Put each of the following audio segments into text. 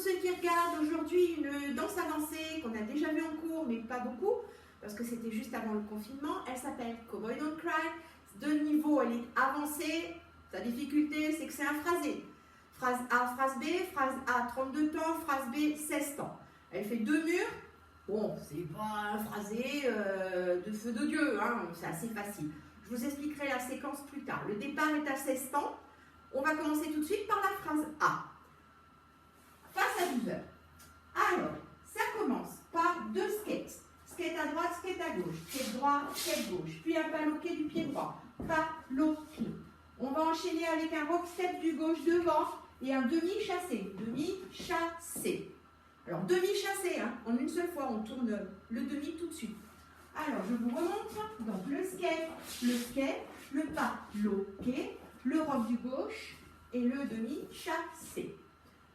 ceux qui regardent aujourd'hui une danse avancée qu'on a déjà vue en cours, mais pas beaucoup, parce que c'était juste avant le confinement, elle s'appelle Cowboy Don't Cry. De niveau, elle est avancée. Sa difficulté, c'est que c'est un phrasé. Phrase A, phrase B, phrase A, 32 temps, phrase B, 16 temps. Elle fait 2 murs. Bon, c'est pas un phrasé de feu de Dieu, hein, c'est assez facile. Je vous expliquerai la séquence plus tard. Le départ est à 16 temps. On va commencer tout de suite par la phrase A. Face à 12 heures. Alors, ça commence par 2 skates. Skate à droite, skate à gauche. Skate droit, skate gauche. Puis un paloqué du pied droit. Paloqué. On va enchaîner avec un rock step du gauche devant et un demi-chassé. Demi-chassé. Alors, demi-chassé, hein, en une seule fois, on tourne le demi tout de suite. Alors, je vous remontre. Donc, le skate, le paloqué, le rock du gauche et le demi-chassé.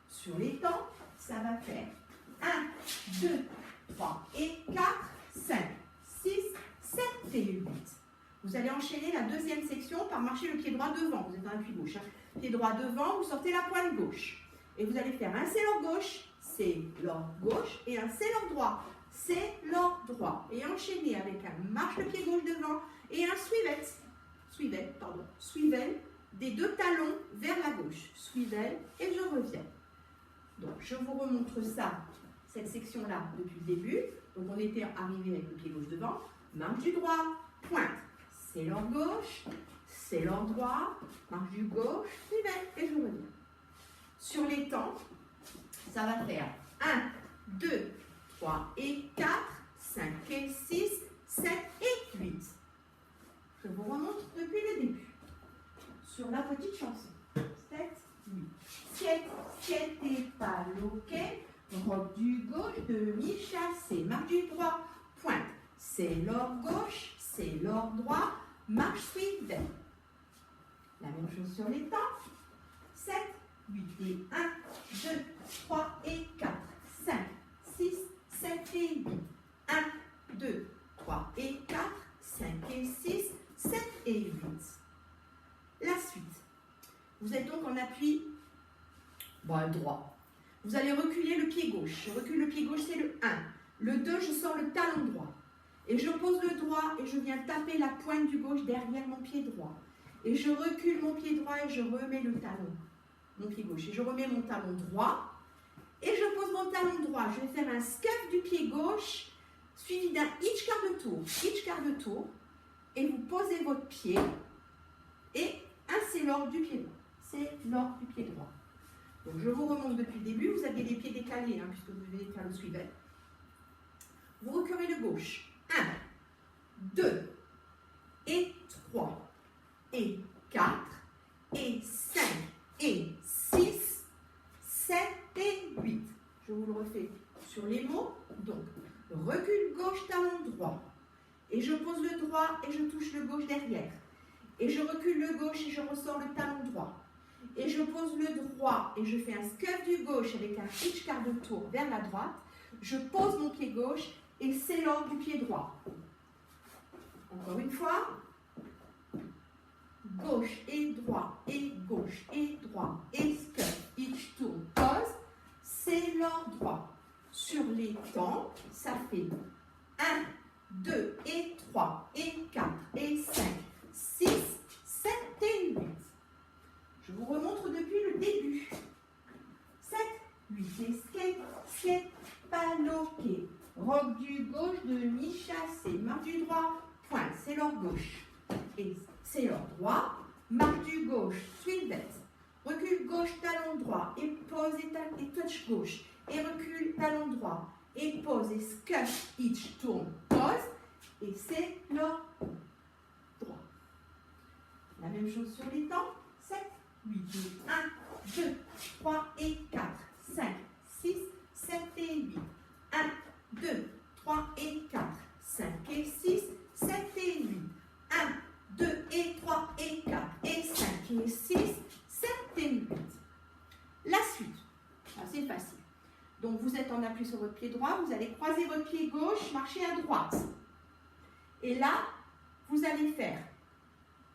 Sur les temps, ça va faire 1, 2, 3 et 4, 5, 6, 7 et 8. Vous allez enchaîner la deuxième section par marcher le pied droit devant. Vous êtes dans l'appui gauche. Hein. Pied droit devant, vous sortez la pointe gauche. Et vous allez faire un sailor gauche, sailor gauche et un sailor droit, sailor droit. Et enchaîner avec un marche le pied gauche devant et un swivel des 2 talons vers la gauche. Swivel et je reviens. Donc, je vous remontre ça, cette section-là, depuis le début. Donc, on était arrivé avec le pied gauche devant. Marche du droit, pointe. Sailor gauche, sailor droit, marche du gauche, swivel et je reviens. Sur les temps, ça va faire 1, 2, 3 et 4, 5 et 6, 7 et 8. Je vous remontre depuis le début. Sur la petite chanson. 7, 8. Skate et paloqué, rock du gauche, demi-chassé, marche du droit, pointe, sailor gauche, sailor droit, marche swivel. La même chose sur les temps. 7, 8 et 1, 2, 3 et 4, 5, 6, 7 et 8. 1, 2, 3 et 4, 5 et 6, 7 et 8. La suite. Vous êtes donc en appui droit. Vous allez reculer le pied gauche. Je recule le pied gauche, c'est le 1. Le 2, je sors le talon droit. Et je pose le droit et je viens taper la pointe du gauche derrière mon pied droit. Et je recule mon pied droit et je remets le talon, mon pied gauche. Et je remets mon talon droit. Et je pose mon talon droit. Je vais faire un scuff du pied gauche suivi d'un hitch quart de tour. Hitch quart de tour. Et vous posez votre pied et un sailor du pied droit. Sailor du pied droit. Donc je vous remonte depuis le début. Vous aviez les pieds décalés hein, puisque vous devez faire le swivel. Vous reculez le gauche. 1, 2, et 3, et 4, et 5, et 6, 7 et 8. Je vous le refais sur les mots. Donc, recul gauche, talon droit. Et je pose le droit et je touche le gauche derrière. Et je recule le gauche et je ressors le talon droit. Et je pose le droit et je fais un scuff du gauche avec un hitch quart de tour vers la droite. Je pose mon pied gauche et sailor du pied droit. Encore une fois. Gauche et droit et gauche et droit et scuff, hitch tour, pose, sailor droit. Sur les temps, ça fait 1, 2 et 3 et 4 et 5, 6, 7 et 8. Je vous remontre depuis le début. 7, 8 et skate, paloqué, rock du gauche, demi-chassé, marche du droit, pointe, sailor gauche et sailor droit, marche du gauche, swivel, recule gauche, talon droit et pose et touch gauche et recule talon droit et pose et scuff, hitch, tourne, pose et sailor droit. La même chose sur les temps. 7, 8 et 1, 2, 3 et 4, 5, 6, 7 et 8. 1, 2, 3 et 4, 5 et 6, 7 et 8. 1, 2 et 3 et 4 et 5 et 6, 7 et 8. La suite, assez facile. Donc vous êtes en appui sur votre pied droit, vous allez croiser votre pied gauche, marcher à droite. Et là, vous allez faire,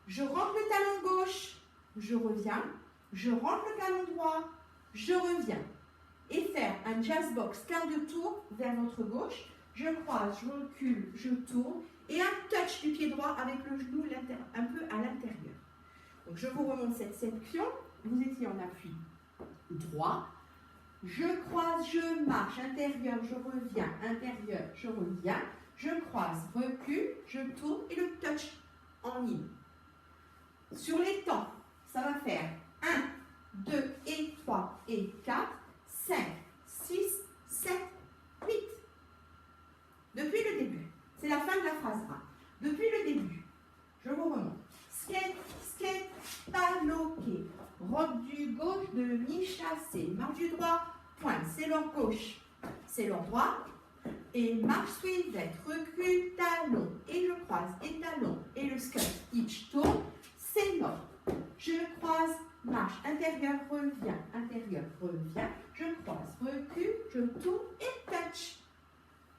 je rentre le talon gauche, je reviens, je rentre le talon droit, je reviens. et faire un jazz box quart de tour vers votre gauche. Je croise, je recule, je tourne et un touch du pied droit avec le genou un peu à l'intérieur. Donc je vous remonte cette section. Vous étiez en appui droit. Je croise, je marche, intérieur, je reviens, intérieur, je reviens. Je croise, recule, je tourne et le touch en ligne. Sur les temps, ça va faire 1, 2 et 3 et 4, 5, 6, 7, 8. Depuis le début, c'est la fin de la phrase A. Depuis le début, je vous remonte. Skate, skate, paloqué. Robe du gauche, demi-chassé. Marche du droit, pointe. C'est leur gauche, c'est leur droit. Et marche suivette, recule, talon. Et je croise, et talon. Et le skate, hitch, tourne. C'est leur. Je croise, marche, intérieur, revient, intérieur, revient. Je croise, recule, je tourne et touch.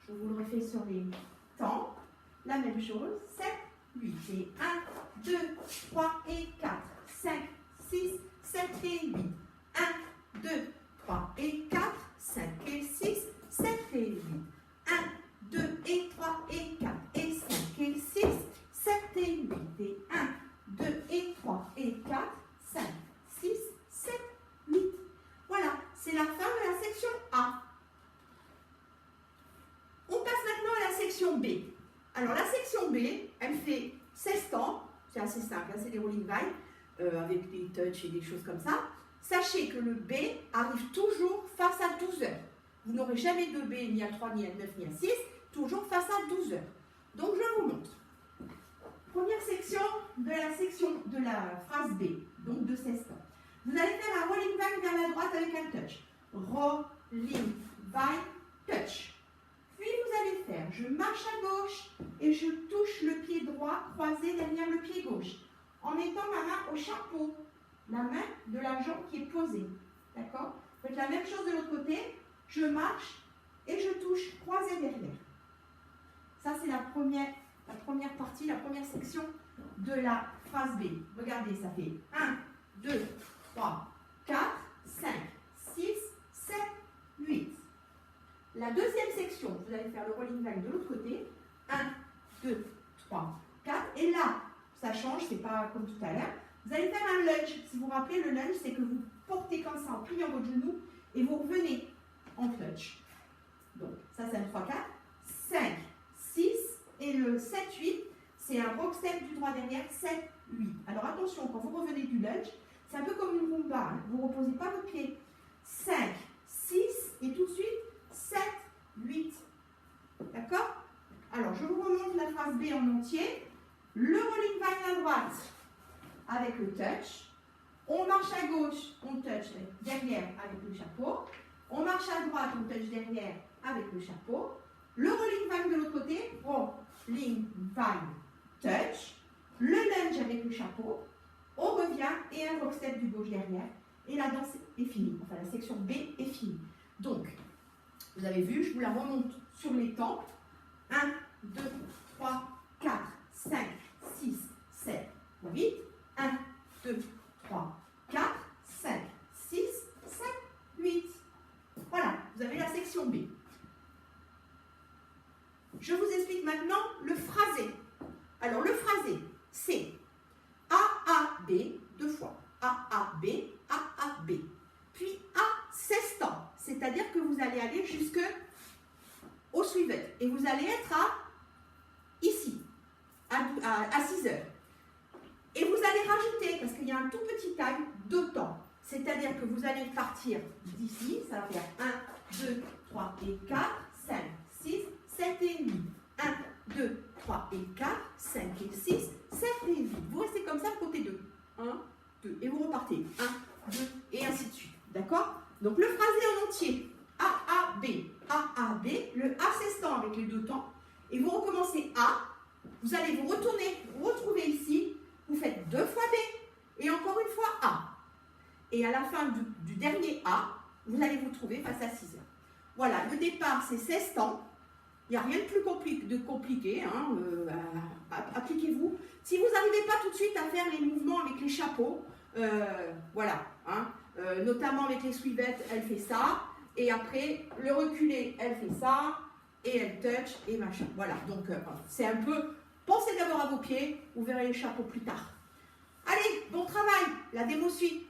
Je vous le refais sur les temps. La même chose, 7, 8 et 1, 2, 3 et 4, 5, 6, 7 et 8. 1, 2, 3 et 4, 5 et 6, 7 et 8. 1, 2 et 3 et 4 et 5 et 6, 7 et 8. Et 1, 2 et 3 et 4, 5, 6, 7, 8. Voilà, c'est la fin de la section A. On passe maintenant à la section B. Alors la section B, elle fait 16 temps, c'est assez simple, hein, c'est des rolling vines avec des touches et des choses comme ça. Sachez que le B arrive toujours face à 12 heures. Vous n'aurez jamais de B ni à 3, ni à 9, ni à 6, toujours face à 12 heures. Donc je vous montre. Première section de la phrase B, donc de 16 temps. Vous allez faire un rolling vine vers la droite avec un touch. Rolling vine, touch. Puis vous allez faire, je marche à gauche et je touche le pied droit croisé derrière le pied gauche en mettant ma main au chapeau, la main de la jambe qui est posée. D'accord? Faites la même chose de l'autre côté, je marche et je touche croisé derrière. Ça c'est la première partie, la première section de la phrase B. Regardez, ça fait 1, 2, 3, 4, 5, 6, 7, 8. La deuxième section, vous allez faire le rolling vine de l'autre côté. 1, 2, 3, 4. Et là, ça change, c'est pas comme tout à l'heure. Vous allez faire un lunge. Si vous vous rappelez, le lunge, c'est que vous portez comme ça en pliant votre genou et vous revenez en clutch. Donc, ça c'est un 3, 4, 5, 6 et le 7, 8, c'est un rock step du droit derrière, 7, 8. Alors attention, quand vous revenez du lunge, c'est un peu comme une rumba. Hein. Vous ne reposez pas vos pieds. 5, 6 et tout de suite, 7, 8. D'accord? Alors, je vous remonte la phrase B en entier. Le rolling vine à droite avec le touch. On marche à gauche, on touch derrière avec le chapeau. On marche à droite, on touch derrière avec le chapeau. Le rolling vine de l'autre côté, rolling vine, touch. Le lunge avec le chapeau. On revient et un rock step du gauche derrière. Et la danse est finie. Enfin, la section B est finie. Donc, vous avez vu, je vous la remonte sur les temps. 1, 2, 3, 4, 5, 6, 7, 8. 1, 2, 3, 4, 5, 6, 7, 8. Voilà, vous avez la section B. Je vous explique maintenant le phrasé. Alors, le phrasé, c'est A, A, B, deux fois. A, A, B, A, A, B. Puis A, 16 temps. C'est-à-dire que vous allez aller jusqu'au suivant. Et vous allez être ici, à 6 heures. Et vous allez rajouter, parce qu'il y a un tout petit time, 2 temps. C'est-à-dire que vous allez partir d'ici, ça va faire 1, 2, 3 et 4, 5, 6, 7 et 8. 1, 2, 3 et 4, 5 et 6, 7 et 8. Vous restez comme ça, comptez 2. 1, 2. Et vous repartez. 1, 2 et ainsi de suite. D'accord? Donc le phrasé en entier. A, A, B. A, A, B. Le A 16 temps avec les 2 temps. Et vous recommencez A. Vous allez vous retourner, vous retrouver ici. Vous faites 2 fois B. Et encore une fois A. Et à la fin du dernier A, vous allez vous trouver face à 6 heures. Voilà, le départ c'est 16 temps. Il n'y a rien de plus compliqué. Hein, appliquez-vous. Si vous n'arrivez pas tout de suite à faire les mouvements avec les chapeaux, voilà. Hein, notamment avec les suivettes, elle fait ça. Et après, le reculé, elle fait ça, et elle touch, et machin. Voilà, donc c'est un peu, pensez d'abord à vos pieds, vous verrez les chapeaux plus tard. Allez, bon travail, la démo suit.